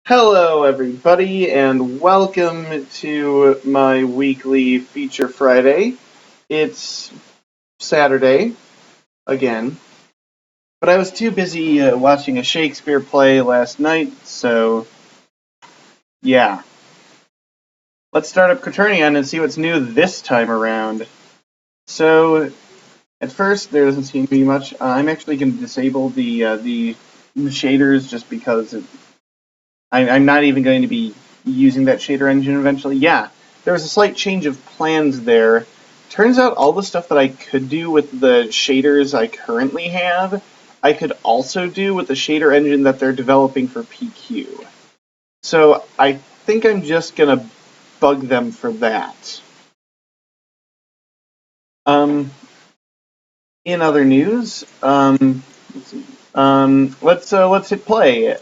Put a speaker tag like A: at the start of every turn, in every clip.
A: Hello, everybody, and welcome to my weekly Feature Friday. It's Saturday, again, but I was too busy watching a Shakespeare play last night, so yeah. Let's start up Quaternion and see what's new this time around. So, at first, there doesn't seem to be much. I'm actually going to disable the shaders just because I'm not even going to be using that shader engine eventually. Yeah, there was a slight change of plans there. Turns out all the stuff that I could do with the shaders I currently have, I could also do with the shader engine that they're developing for PQ. So I think I'm just gonna bug them for that. Um, in other news, let's hit play.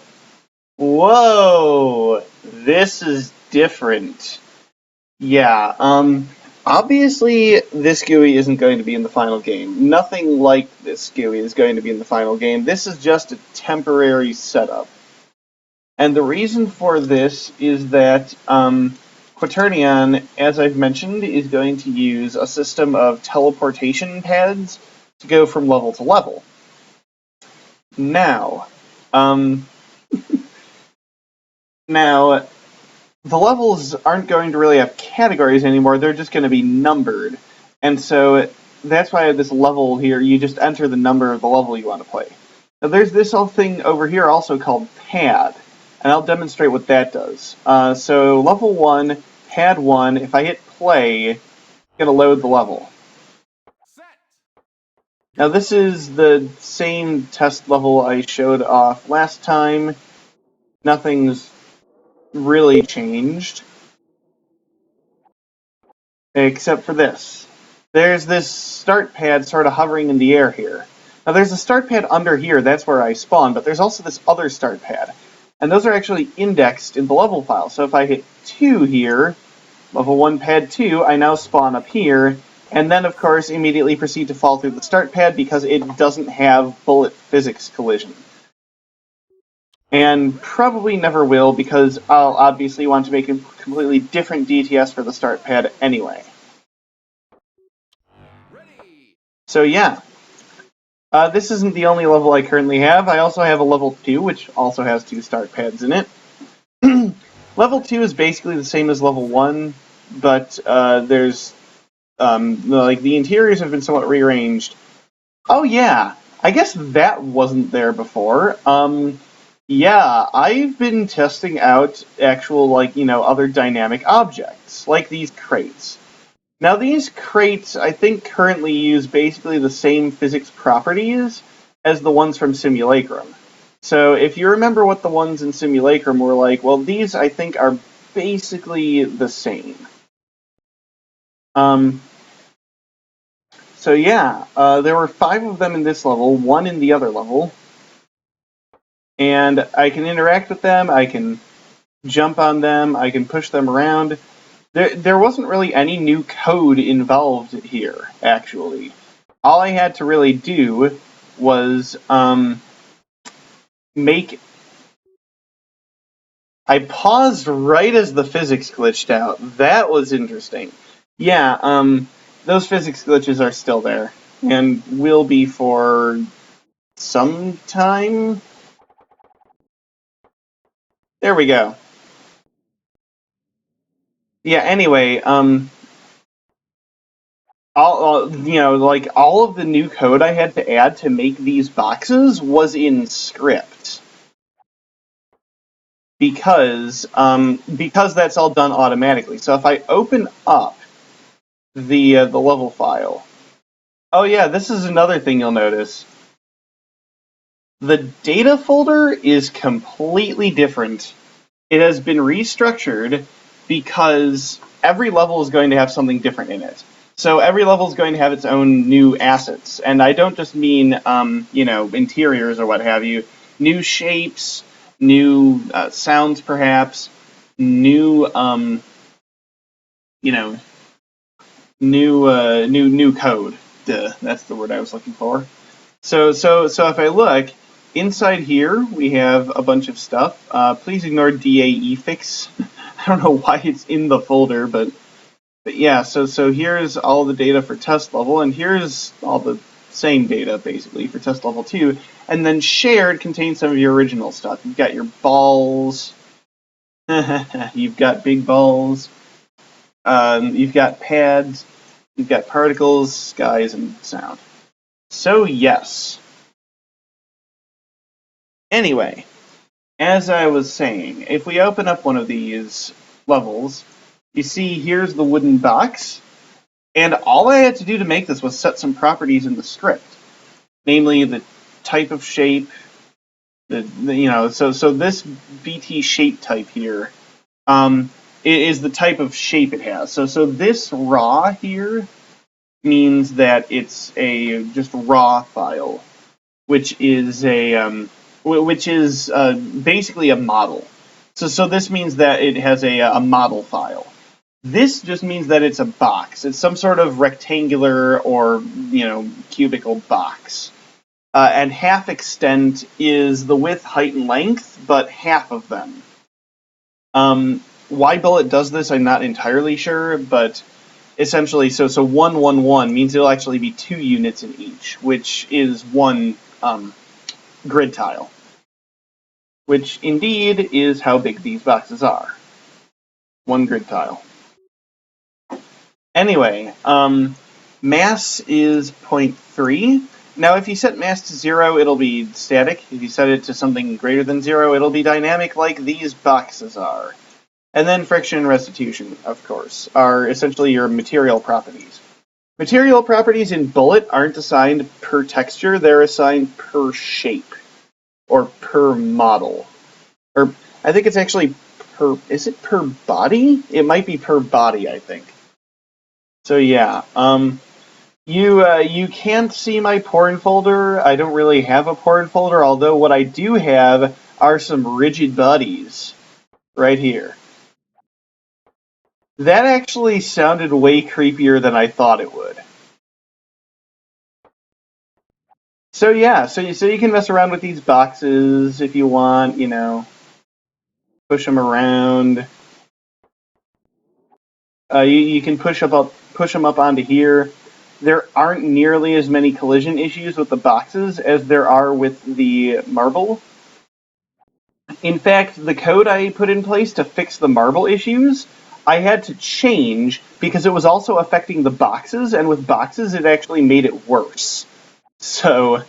A: Whoa, this is different. Yeah, obviously this GUI isn't going to be in the final game. Nothing like this GUI is going to be in the final game. This is just a temporary setup. And the reason for this is that Quaternion, as I've mentioned, is going to use a system of teleportation pads to go from level to level. Now, um, now, the levels aren't going to really have categories anymore, they're just going to be numbered. And so that's why I have this level here, you just enter the number of the level you want to play. Now there's this whole thing over here also called pad, and I'll demonstrate what that does. So level 1, pad 1, if I hit play, it's going to load the level. Now this is the same test level I showed off last time. Nothing's really changed. Except for this. There's this start pad sort of hovering in the air here. Now there's a start pad under here, that's where I spawn, but there's also this other start pad. And those are actually indexed in the level file. So if I hit 2 here, level 1 pad 2, I now spawn up here, and then of course immediately proceed to fall through the start pad because it doesn't have bullet physics collision. And probably never will because I'll obviously want to make a completely different DTS for the start pad anyway. So yeah, this isn't the only level I currently have. I also have a level 2, which also has 2 start pads in it. Level 2 is basically the same as level 1, but there's, the interiors have been somewhat rearranged. Oh yeah, I guess that wasn't there before. Yeah, I've been testing out actual, other dynamic objects, like these crates. Now these crates, I think, currently use basically the same physics properties as the ones from Simulacrum. So if you remember what the ones in Simulacrum were like, well, these, I think, are basically the same. So yeah, there were 5 of them in this level, 1 in the other level. And I can interact with them, I can jump on them, I can push them around. There wasn't really any new code involved here, actually. All I had to really do was make... I paused right as the physics glitched out. That was interesting. Yeah, those physics glitches are still there, and will be for some time. There we go. Yeah, anyway, all of the new code I had to add to make these boxes was in script because that's all done automatically. So if I open up the level file, oh yeah, this is another thing you'll notice. The data folder is completely different. It has been restructured because every level is going to have something different in it. So every level is going to have its own new assets, and I don't just mean interiors or what have you. New shapes, new sounds, perhaps, new new code. Duh, that's the word I was looking for. So if I look, inside here we have a bunch of stuff. Please ignore DAEFix. I don't know why it's in the folder, but yeah, so here's all the data for test level, and here's all the same data, basically, for test level 2. And then shared contains some of your original stuff. You've got your balls. You've got big balls. You've got pads. You've got particles, skies, and sound. So, yes. Anyway, as I was saying, if we open up one of these levels, you see here's the wooden box. And all I had to do to make this was set some properties in the script, namely the type of shape, so this BT shape type here is the type of shape it has. So this raw here means that it's a just raw file, which is basically a model. So this means that it has a model file. This just means that it's a box. It's some sort of rectangular or, cubical box. And half extent is the width, height, and length, but half of them. Why Bullet does this, I'm not entirely sure, but essentially, so 1, 1, 1 means it'll actually be 2 units in each, which is 1 grid tile. Which, indeed, is how big these boxes are. 1 grid tile. Anyway, mass is 0.3. Now, if you set mass to 0, it'll be static. If you set it to something greater than 0, it'll be dynamic like these boxes are. And then friction and restitution, of course, are essentially your material properties. Material properties in Bullet aren't assigned per texture, they're assigned per shape. Or per model. Or, I think it's actually is it per body? It might be per body, I think. So yeah, you can't see my porn folder. I don't really have a porn folder, although what I do have are some rigid bodies right here. That actually sounded way creepier than I thought it would. So yeah, so you can mess around with these boxes if you want, push them around. You can push them up onto here. There aren't nearly as many collision issues with the boxes as there are with the marble. In fact, the code I put in place to fix the marble issues, I had to change because it was also affecting the boxes, and with boxes it actually made it worse. So,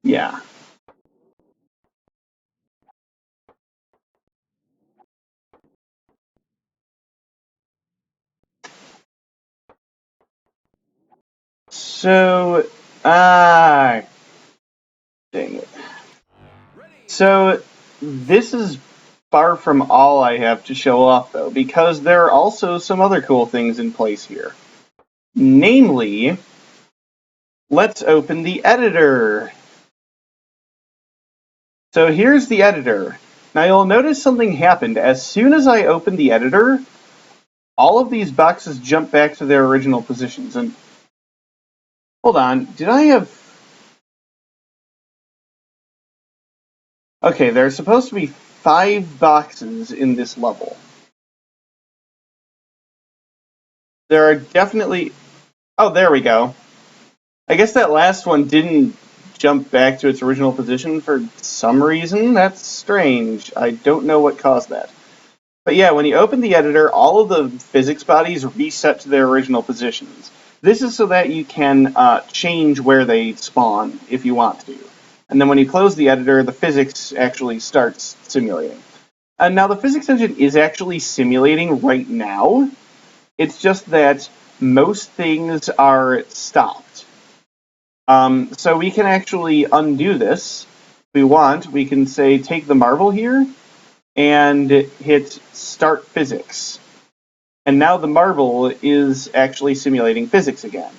A: yeah. So, dang it. So, this is far from all I have to show off, though, because there are also some other cool things in place here. Namely, let's open the editor. So here's the editor. Now you'll notice something happened. As soon as I opened the editor, all of these boxes jump back to their original positions. And hold on, did I have... Okay, there's supposed to be 5 boxes in this level. There are definitely... Oh, there we go. I guess that last one didn't jump back to its original position for some reason. That's strange. I don't know what caused that. But yeah, when you open the editor, all of the physics bodies reset to their original positions. This is so that you can change where they spawn if you want to. And then when you close the editor, the physics actually starts simulating. And now the physics engine is actually simulating right now. It's just that most things are stopped. So we can actually undo this. If we want, we can say take the marble here and hit start physics. And now the marble is actually simulating physics again.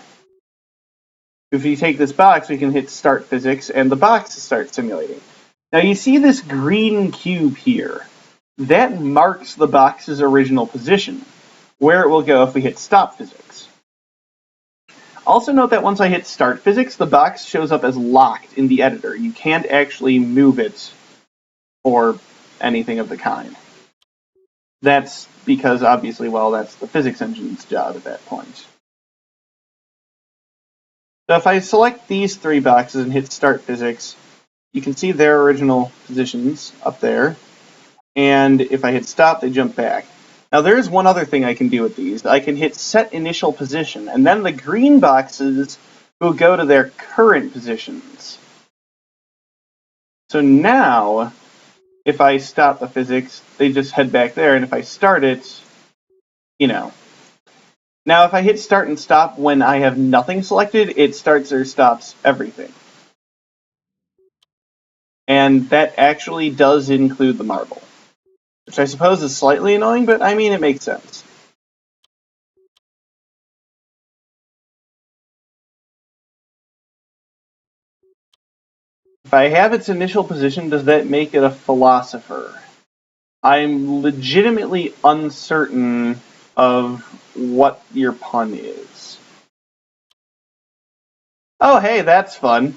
A: If you take this box, we can hit start physics and the box starts simulating. Now you see this green cube here. That marks the box's original position, where it will go if we hit stop physics. Also note that once I hit Start Physics, the box shows up as locked in the editor. You can't actually move it or anything of the kind. That's because, obviously, well, that's the physics engine's job at that point. So if I select these 3 boxes and hit Start Physics, you can see their original positions up there. And if I hit Stop, they jump back. Now there's one other thing I can do with these. I can hit Set Initial Position, and then the green boxes will go to their current positions. So now, if I stop the physics, they just head back there, and if I start it, you know. Now if I hit Start and Stop when I have nothing selected, it starts or stops everything. And that actually does include the marble, which I suppose is slightly annoying, but I mean, it makes sense. If I have its initial position, does that make it a philosopher? I'm legitimately uncertain of what your pun is. Oh, hey, that's fun.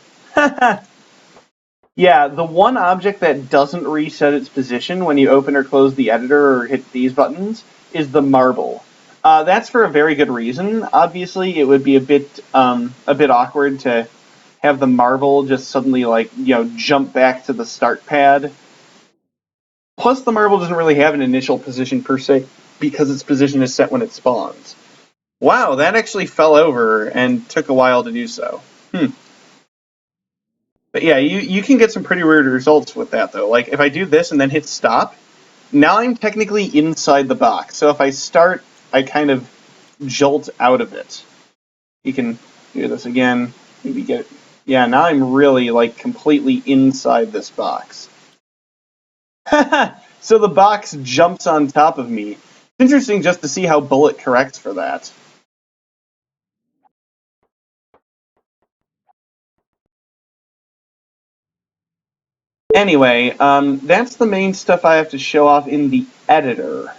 A: Yeah, the one object that doesn't reset its position when you open or close the editor or hit these buttons is the marble. That's for a very good reason. Obviously, it would be a bit awkward to have the marble just suddenly, jump back to the start pad. Plus, the marble doesn't really have an initial position per se, because its position is set when it spawns. Wow, that actually fell over and took a while to do so. But yeah, you can get some pretty weird results with that, though. Like, if I do this and then hit stop, now I'm technically inside the box. So if I start, I kind of jolt out of it. You can do this again, maybe get it. Yeah, now I'm really, completely inside this box. So the box jumps on top of me. It's interesting just to see how Bullet corrects for that. Anyway, that's the main stuff I have to show off in the editor.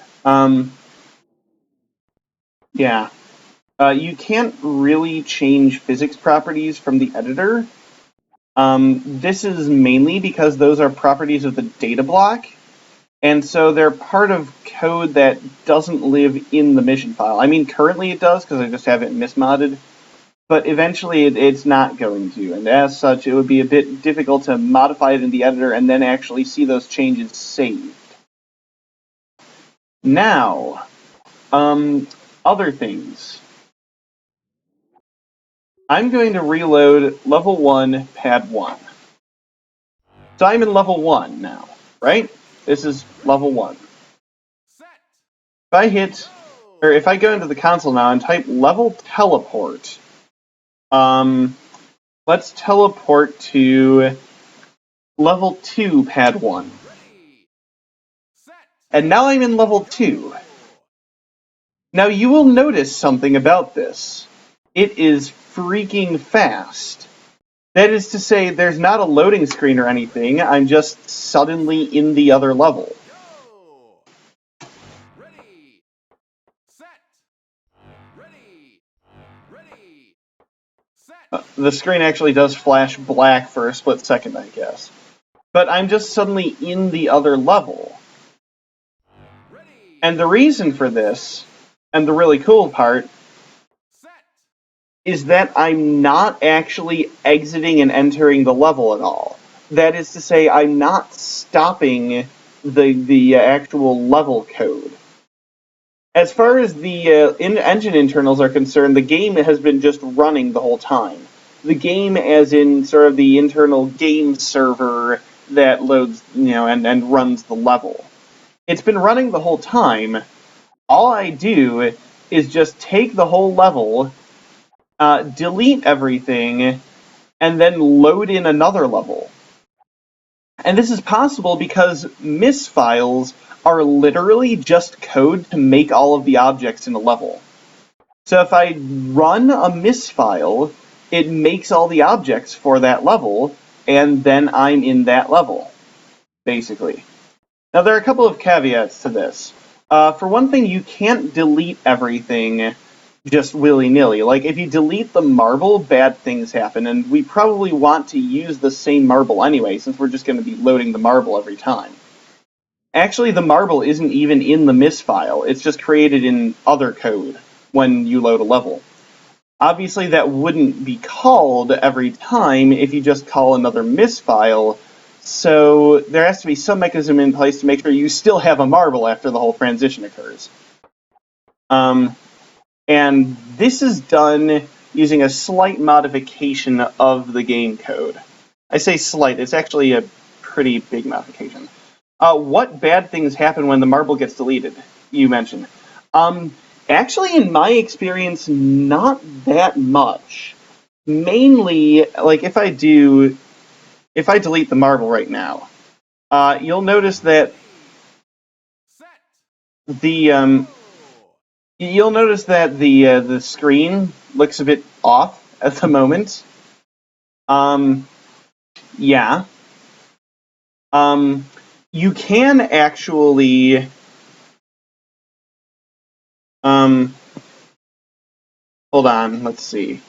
A: Yeah. You can't really change physics properties from the editor. This is mainly because those are properties of the data block, and so they're part of code that doesn't live in the mission file. I mean, currently it does, because I just have it mismodded, but eventually it's not going to, and as such, it would be a bit difficult to modify it in the editor and then actually see those changes saved. Now, other things. I'm going to reload level 1, pad 1. So I'm in level 1 now, right? This is level 1. If I go into the console now and type level teleport, let's teleport to level 2, pad 1. And now I'm in level 2. Now you will notice something about this. It is freaking fast. That is to say, there's not a loading screen or anything, I'm just suddenly in the other level. The screen actually does flash black for a split second, I guess. But I'm just suddenly in the other level. And the reason for this, and the really cool part, is that I'm not actually exiting and entering the level at all. That is to say, I'm not stopping the actual level code. As far as the engine internals are concerned, the game has been just running the whole time. The game as in sort of the internal game server that loads, and runs the level. It's been running the whole time. All I do is just take the whole level, delete everything, and then load in another level. And this is possible because misfiles are literally just code to make all of the objects in a level. So if I run a misfile, it makes all the objects for that level, and then I'm in that level, basically. Now, there are a couple of caveats to this. For one thing, you can't delete everything just willy-nilly. Like, if you delete the marble, bad things happen, and we probably want to use the same marble anyway, since we're just going to be loading the marble every time. Actually, the marble isn't even in the MIS file. It's just created in other code when you load a level. Obviously, that wouldn't be called every time if you just call another MIS file, so there has to be some mechanism in place to make sure you still have a marble after the whole transition occurs. And this is done using a slight modification of the game code. I say slight, it's actually a pretty big modification. What bad things happen when the marble gets deleted, you mentioned? Actually, in my experience, not that much. Mainly, like, if I delete the marble right now, you'll notice that the screen looks a bit off at the moment. Yeah. You can actually hold on, let's see.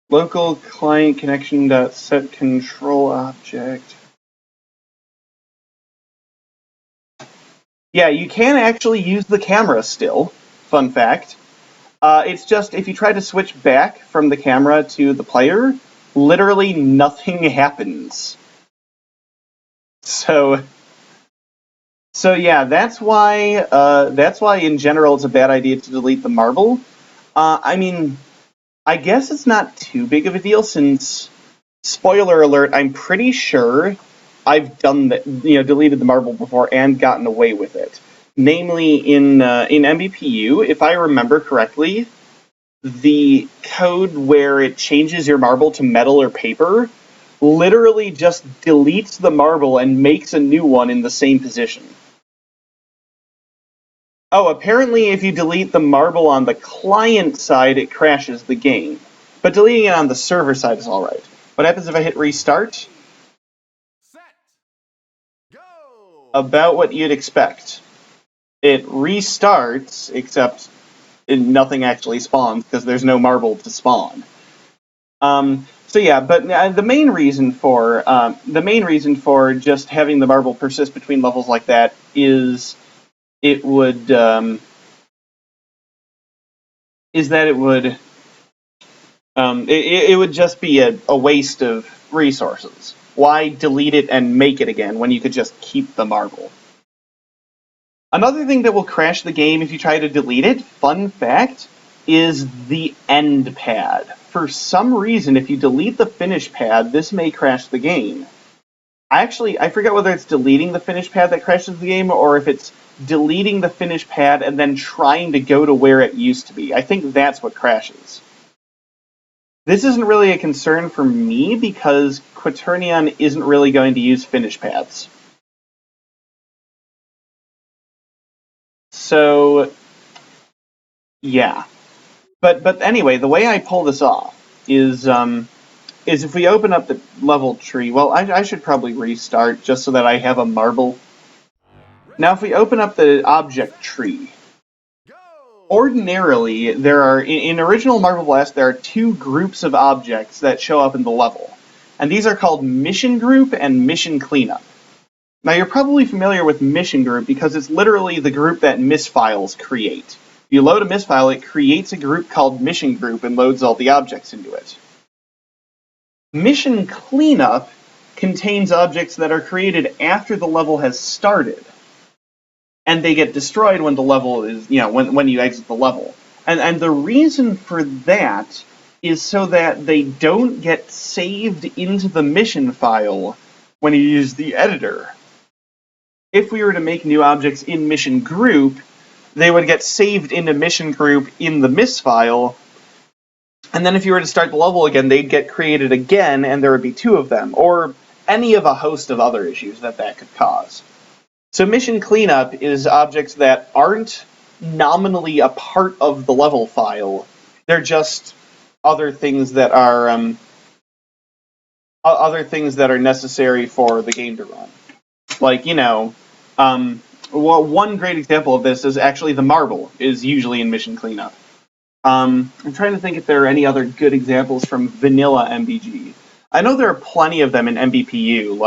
A: Local client connection set control object. Yeah, you can actually use the camera still. Fun fact. It's just if you try to switch back from the camera to the player, literally nothing happens. So yeah, that's why in general it's a bad idea to delete the marble. I mean, I guess it's not too big of a deal since, spoiler alert, I'm pretty sure I've done that, deleted the marble before and gotten away with it. Namely, in MBPU, if I remember correctly, the code where it changes your marble to metal or paper literally just deletes the marble and makes a new one in the same position. Oh, apparently if you delete the marble on the client side, it crashes the game. But deleting it on the server side is alright. What happens if I hit restart? About what you'd expect. It restarts, except nothing actually spawns because there's no marble to spawn. So yeah, but the main reason for just having the marble persist between levels like that is it would it would just be a waste of resources. Why delete it and make it again when you could just keep the marble? Another thing that will crash the game if you try to delete it, fun fact, is the end pad. For some reason, if you delete the finish pad, this may crash the game. I forget whether it's deleting the finish pad that crashes the game, or if it's deleting the finish pad and then trying to go to where it used to be. I think that's what crashes. This isn't really a concern for me because Quaternion isn't really going to use finish pads. So, yeah. But anyway, the way I pull this off is if we open up the level tree. Well, I should probably restart just so that I have a marble. Now, if we open up the object tree, ordinarily there are in original Marble Blast there are two groups of objects that show up in the level, and these are called Mission Group and Mission Cleanup. Now, you're probably familiar with Mission Group because it's literally the group that misfiles create. If you load a misfile, it creates a group called Mission Group and loads all the objects into it. Mission Cleanup contains objects that are created after the level has started, and they get destroyed when the level is, when you exit the level. And the reason for that is so that they don't get saved into the mission file when you use the editor. If we were to make new objects in Mission Group, they would get saved into Mission Group in the MIS file, and then if you were to start the level again, they'd get created again, and there would be two of them, or any of a host of other issues that could cause. So Mission Cleanup is objects that aren't nominally a part of the level file. They're just other things that are necessary for the game to run. Like, well, one great example of this is actually the marble is usually in mission cleanup. I'm trying to think if there are any other good examples from vanilla MBG. I know there are plenty of them in MBPU,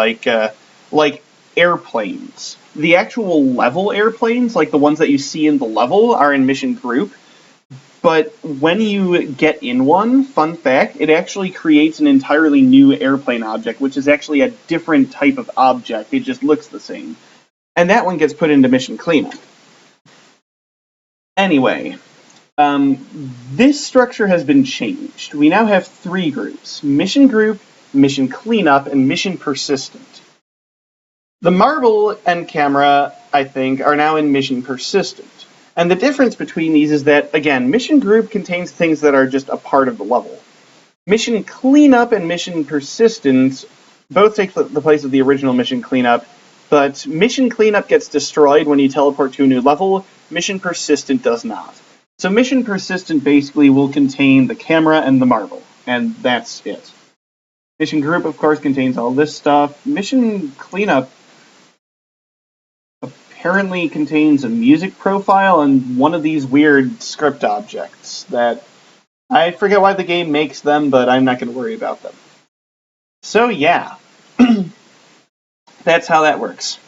A: like airplanes. The actual level airplanes, like the ones that you see in the level, are in mission group. But when you get in one, fun fact, it actually creates an entirely new airplane object, which is actually a different type of object. It just looks the same. And that one gets put into mission cleanup. Anyway, this structure has been changed. We now have 3 groups: mission group, mission cleanup, and mission persistent. The marble and camera, I think, are now in mission persistent. And the difference between these is that, again, mission group contains things that are just a part of the level. Mission cleanup and mission persistent both take the place of the original mission cleanup, but mission cleanup gets destroyed when you teleport to a new level. Mission persistent does not. So mission persistent basically will contain the camera and the marble, and that's it. Mission group, of course, contains all this stuff. Mission cleanup apparently contains a music profile and one of these weird script objects that I forget why the game makes them, but I'm not going to worry about them. So yeah, that's how that works.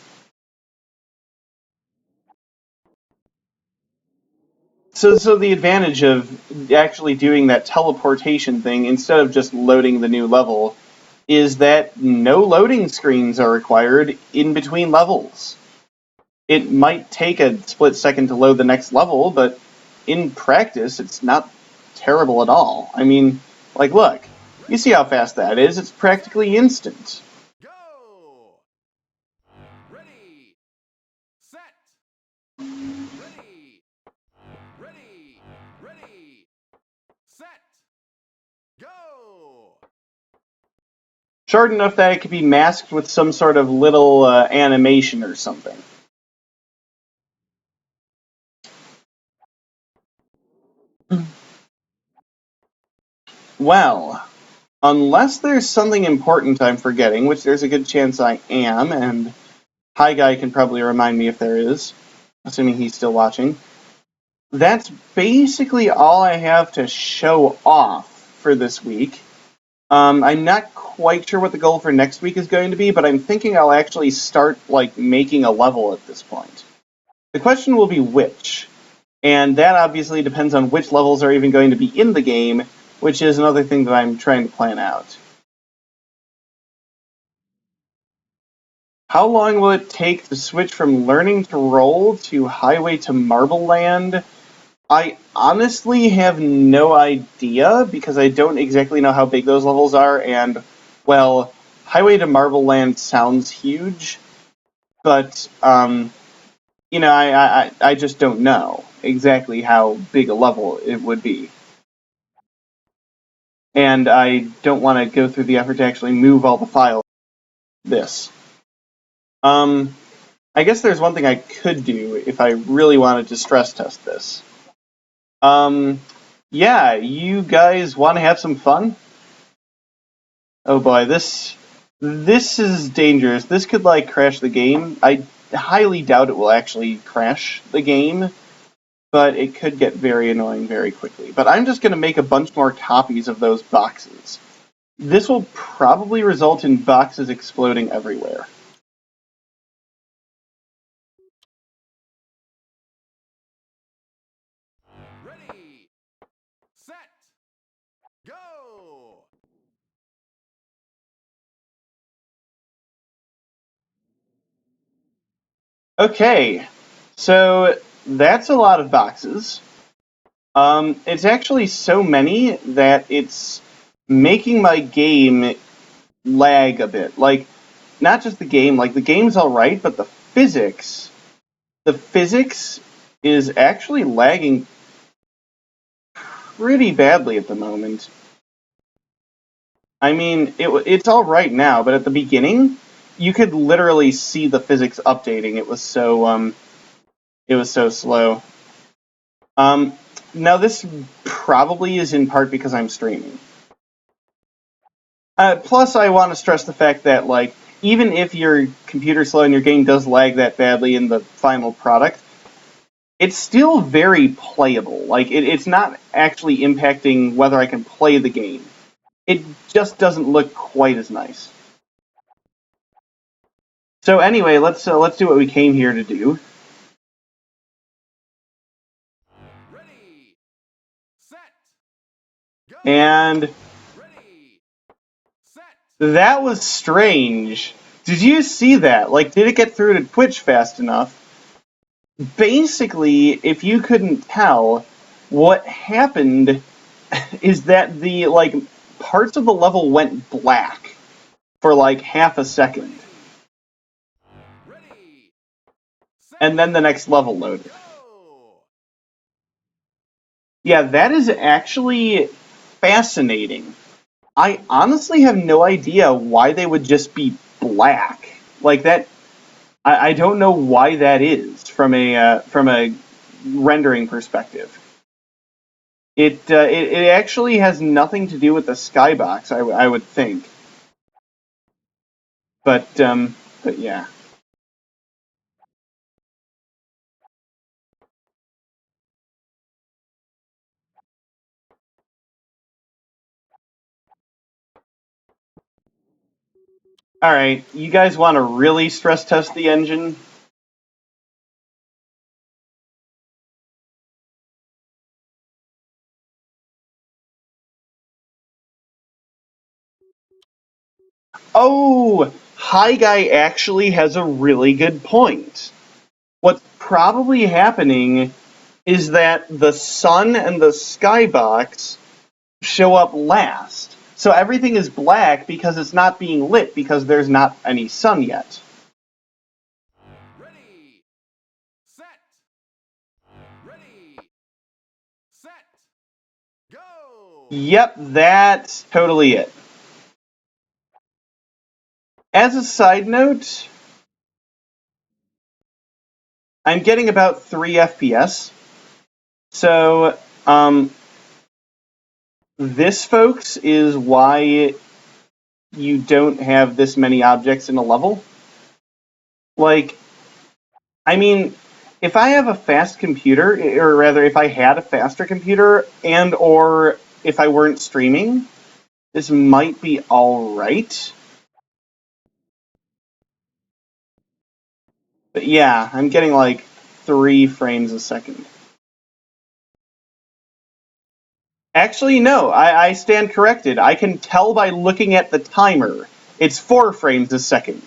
A: So the advantage of actually doing that teleportation thing instead of just loading the new level is that no loading screens are required in between levels. It might take a split second to load the next level, but in practice, it's not terrible at all. I mean, like, look, you see how fast that is? It's practically instant.
B: Go! Ready! Set! Ready! Ready! Ready! Set! Go!
A: Short enough that it could be masked with some sort of little animation or something. Well, unless there's something important I'm forgetting, which there's a good chance I am, and Hi Guy can probably remind me if there is, assuming he's still watching. That's basically all I have to show off for this week. I'm not quite sure what the goal for next week is going to be, but I'm thinking I'll actually start making a level at this point. The question will be which, and that obviously depends on which levels are even going to be in the game, which is another thing that I'm trying to plan out. How long will it take to switch from Learning to Roll to Highway to Marble Land? I honestly have no idea because I don't exactly know how big those levels are, and, well, Highway to Marble Land sounds huge, but, I just don't know exactly how big a level it would be. And I don't want to go through the effort to actually move all the files. This. I guess there's one thing I could do if I really wanted to stress test this. Yeah, you guys want to have some fun? Oh boy, this is dangerous. This could crash the game. I highly doubt it will actually crash the game, but it could get very annoying very quickly. But I'm just going to make a bunch more copies of those boxes. This will probably result in boxes exploding everywhere.
B: Ready! Set! Go!
A: Okay, so that's a lot of boxes. It's actually so many that it's making my game lag a bit. Not just the game, the game's alright, but the physics is actually lagging pretty badly at the moment. I mean, it's alright now, but at the beginning, you could literally see the physics updating. It was so slow. Now this probably is in part because I'm streaming. Plus, I want to stress the fact that, even if your computer's slow and your game does lag that badly in the final product, it's still very playable. Like, it's not actually impacting whether I can play the game. It just doesn't look quite as nice. So anyway, let's do what we came here to do.
B: Ready, set, go.
A: And
B: Ready, set.
A: that was strange. Did you see that? Like, did it get through to Twitch fast enough? Basically, if you couldn't tell, what happened is that the, like, parts of the level went black for, like, half a second.
B: Ready, set,
A: And then the next level loaded.
B: go.
A: Yeah, that is actually fascinating. I honestly have no idea why they would just be black. Like that, I don't know why that is from a rendering perspective. It actually has nothing to do with the skybox, I would think. But yeah. All right, you guys want to really stress test the engine? Oh, Hi Guy actually has a really good point. What's probably happening is that the sun and the skybox show up last. So everything is black because it's not being lit because there's not any sun yet.
B: Ready, set, ready, set, go.
A: Yep, that's totally it. As a side note, I'm getting about 3 FPS. So, this, folks, is why you don't have this many objects in a level. Like, I mean, if I have a fast computer, or rather, if I had a faster computer, and or if I weren't streaming, this might be all right. But yeah, I'm getting like 3 frames a second. Actually, no, I stand corrected. I can tell by looking at the timer. It's 4 frames a second.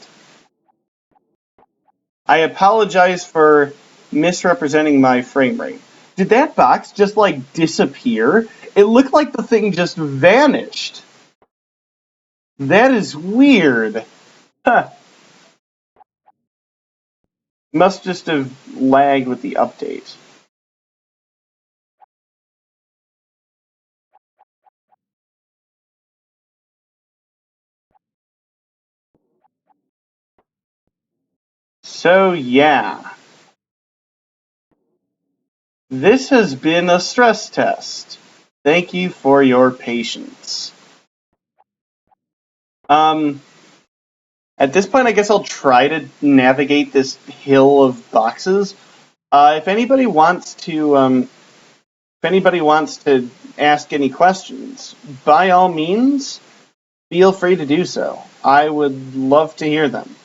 A: I apologize for misrepresenting my frame rate. Did that box just, like, disappear? It looked like the thing just vanished. That is weird. Huh. Must just have lagged with the update. So, yeah. This has been a stress test. Thank you for your patience. At this point, I guess I'll try to navigate this hill of boxes. If anybody wants to ask any questions, by all means, feel free to do so. I would love to hear them.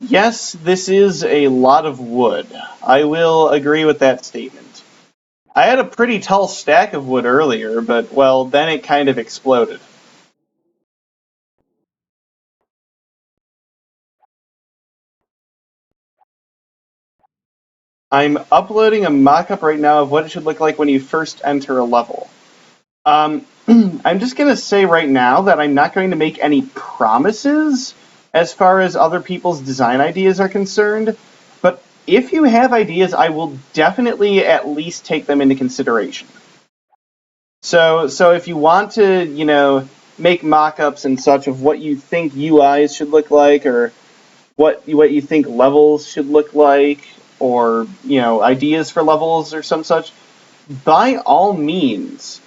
A: Yes, this is a lot of wood. I will agree with that statement. I had a pretty tall stack of wood earlier, but, well, then it kind of exploded. I'm uploading a mock-up right now of what it should look like when you first enter a level. I'm just going to say right now that I'm not going to make any promises as far as other people's design ideas are concerned, but if you have ideas, I will definitely at least take them into consideration. So if you want to, make mock-ups and such of what you think UIs should look like, or what you think levels should look like, or ideas for levels or some such, by all means,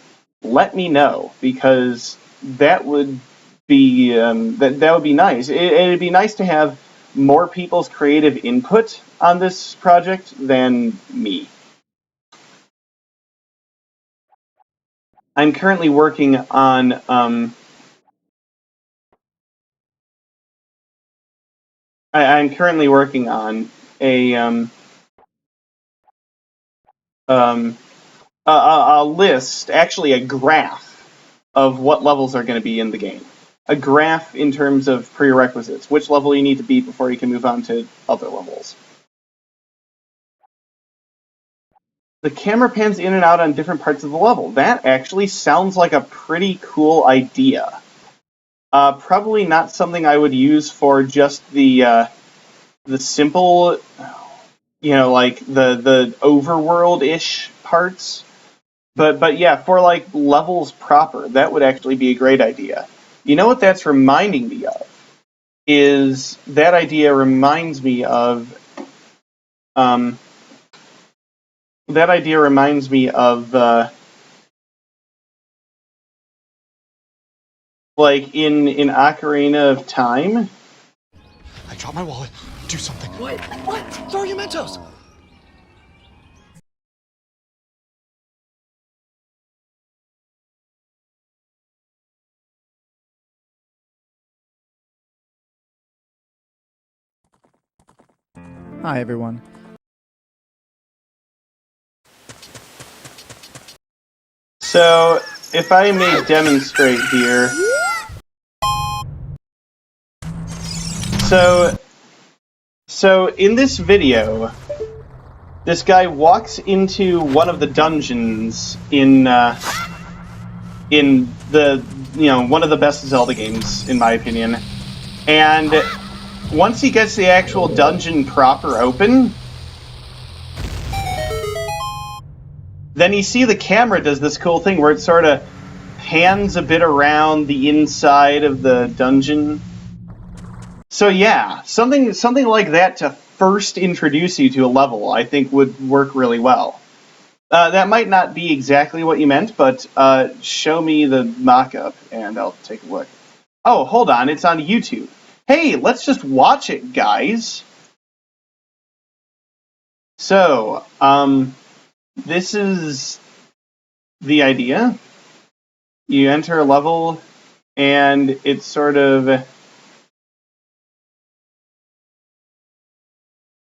A: let me know, because that would be that would be nice. It'd be nice to have more people's creative input on this project than me. I'm currently working on I'm currently working on a list, actually a graph of what levels are going to be in the game. A graph in terms of prerequisites, which level you need to beat before you can move on to other levels. The camera pans in and out on different parts of the level. That actually sounds like a pretty cool idea. Probably not something I would use for just the simple, like the overworld-ish parts. But yeah, for like levels proper, that would actually be a great idea. You know what that's reminding me of? Is that idea reminds me of like in Ocarina of Time.
C: I dropped my wallet. Do something. What? Throw your Mentos.
D: Hi, everyone.
A: So, if I may demonstrate here. So in this video, this guy walks into one of the dungeons in the one of the best Zelda games, in my opinion, and once he gets the actual dungeon proper open, then you see the camera does this cool thing where it sort of pans a bit around the inside of the dungeon. So yeah, something like that to first introduce you to a level, I think would work really well. That might not be exactly what you meant, but show me the mock-up and I'll take a look. Oh, hold on, it's on YouTube. Hey, let's just watch it, guys. So, this is the idea. You enter a level, and it's sort of...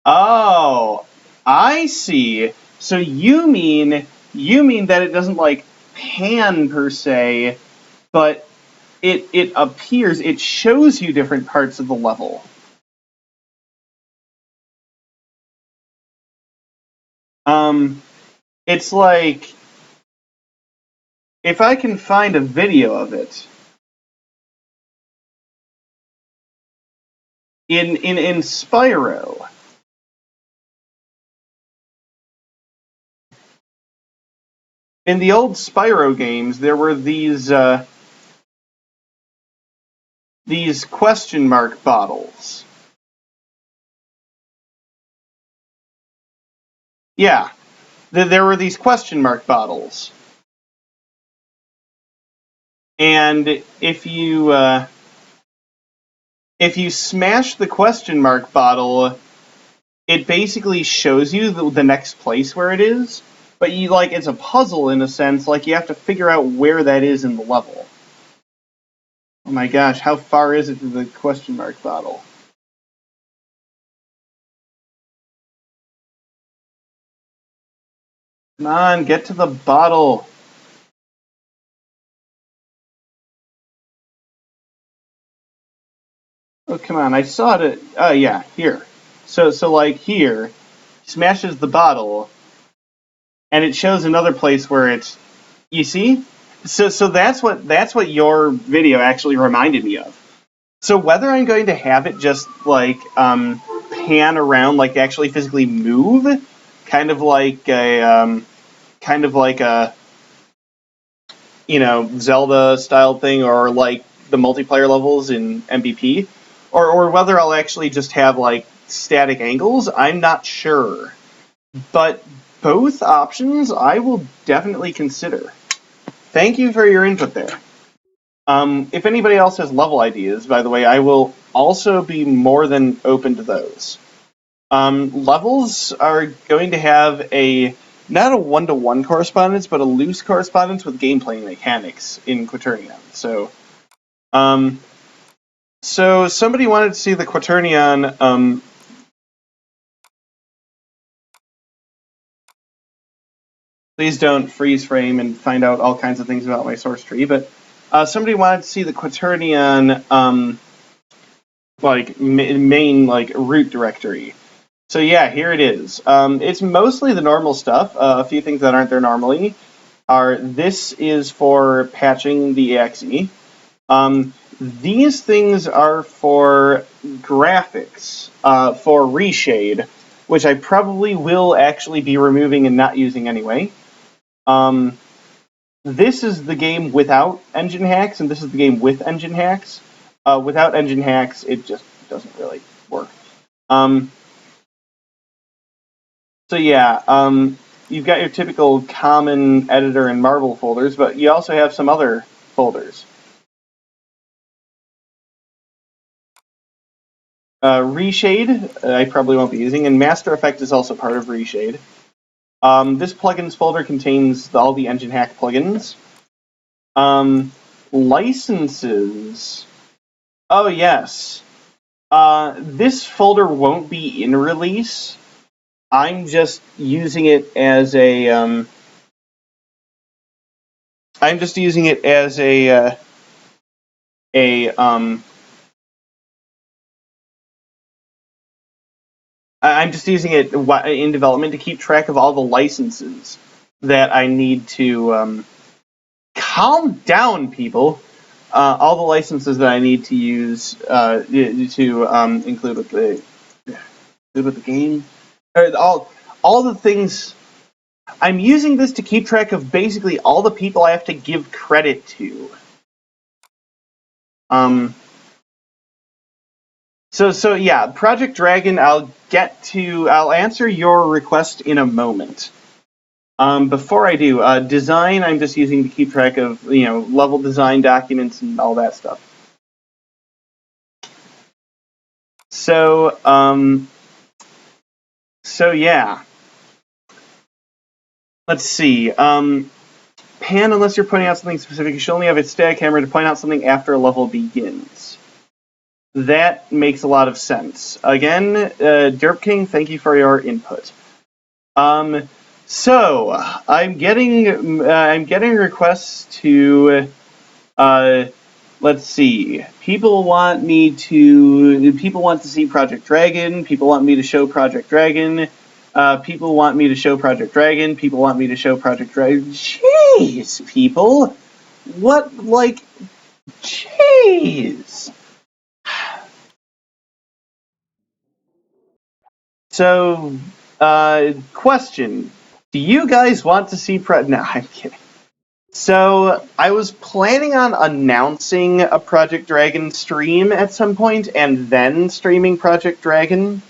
A: Oh, I see. So you mean that it doesn't, like, pan per se, but it appears, it shows you different parts of the level. It's like, if I can find a video of it, in Spyro, in the old Spyro games, there were these question mark bottles. Yeah, there were these question mark bottles. And if you smash the question mark bottle, it basically shows you the next place where it is. But it's a puzzle in a sense, like you have to figure out where that is in the level. Oh my gosh, how far is it to the question mark bottle? Come on, get to the bottle. Oh, come on, I saw it. Oh, yeah, here. So like here, smashes the bottle, and it shows another place where it's. You see? So that's what your video actually reminded me of. So whether I'm going to have it just like pan around, like actually physically move, kind of like a Zelda style thing, or like the multiplayer levels in MVP, or whether I'll actually just have like static angles, I'm not sure. but both options I will definitely consider. Thank you for your input there. If anybody else has level ideas, by the way, I will also be more than open to those. Levels are going to have not a one-to-one correspondence, but a loose correspondence with gameplay mechanics in Quaternion. So somebody wanted to see the Quaternion. Please don't freeze frame and find out all kinds of things about my source tree, but somebody wanted to see the Quaternion main root directory. So yeah, here it is. It's mostly the normal stuff. A few things that aren't there normally are this is for patching the exe. These things are for graphics, for reshade, which I probably will actually be removing and not using anyway. This is the game without engine hacks, and this is the game with engine hacks. Without engine hacks, it just doesn't really work. So yeah, you've got your typical common editor and Marble folders, but you also have some other folders. Reshade, I probably won't be using, and Master Effect is also part of Reshade. This plugins folder contains all the engine hack plugins. Licenses. Oh yes. This folder won't be in release. I'm just using it as a I'm just using it as I'm just using it in development to keep track of all the licenses that I need to calm down, people. All the licenses that I need to use to include with the game. All the things. I'm using this to keep track of basically all the people I have to give credit to. So yeah, Project Dragon, I'll answer your request in a moment. Before I do, design I'm just using to keep track of, level design documents and all that stuff. So yeah. Let's see. Pan, unless you're pointing out something specific, you should only have a static hammer to point out something after a level begins. That makes a lot of sense. Again, Derp King, thank you for your input. So I'm getting requests to let's see. People want to see Project Dragon. People want me to show Project Dragon. People want me to show Project Dragon. People want me to show Project Dragon. Jeez, people. What, jeez. So, question. Do you guys want to see No, I'm kidding. So, I was planning on announcing a Project Dragon stream at some point, and then streaming Project Dragon.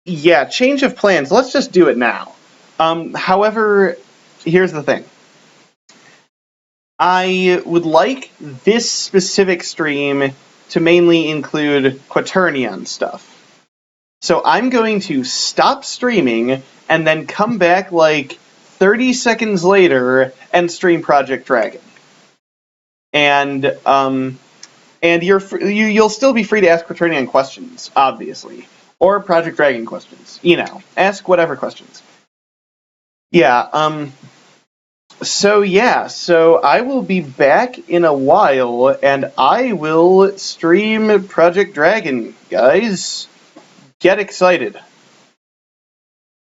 A: Yeah, change of plans. Let's just do it now. However, here's the thing. I would like this specific stream to mainly include Quaternion stuff. So I'm going to stop streaming and then come back 30 seconds later and stream Project Dragon. And you'll still be free to ask Quaternion questions, obviously. Or Project Dragon questions. Ask whatever questions. Yeah, so I will be back in a while, and I will stream Project Dragon, guys. Get excited.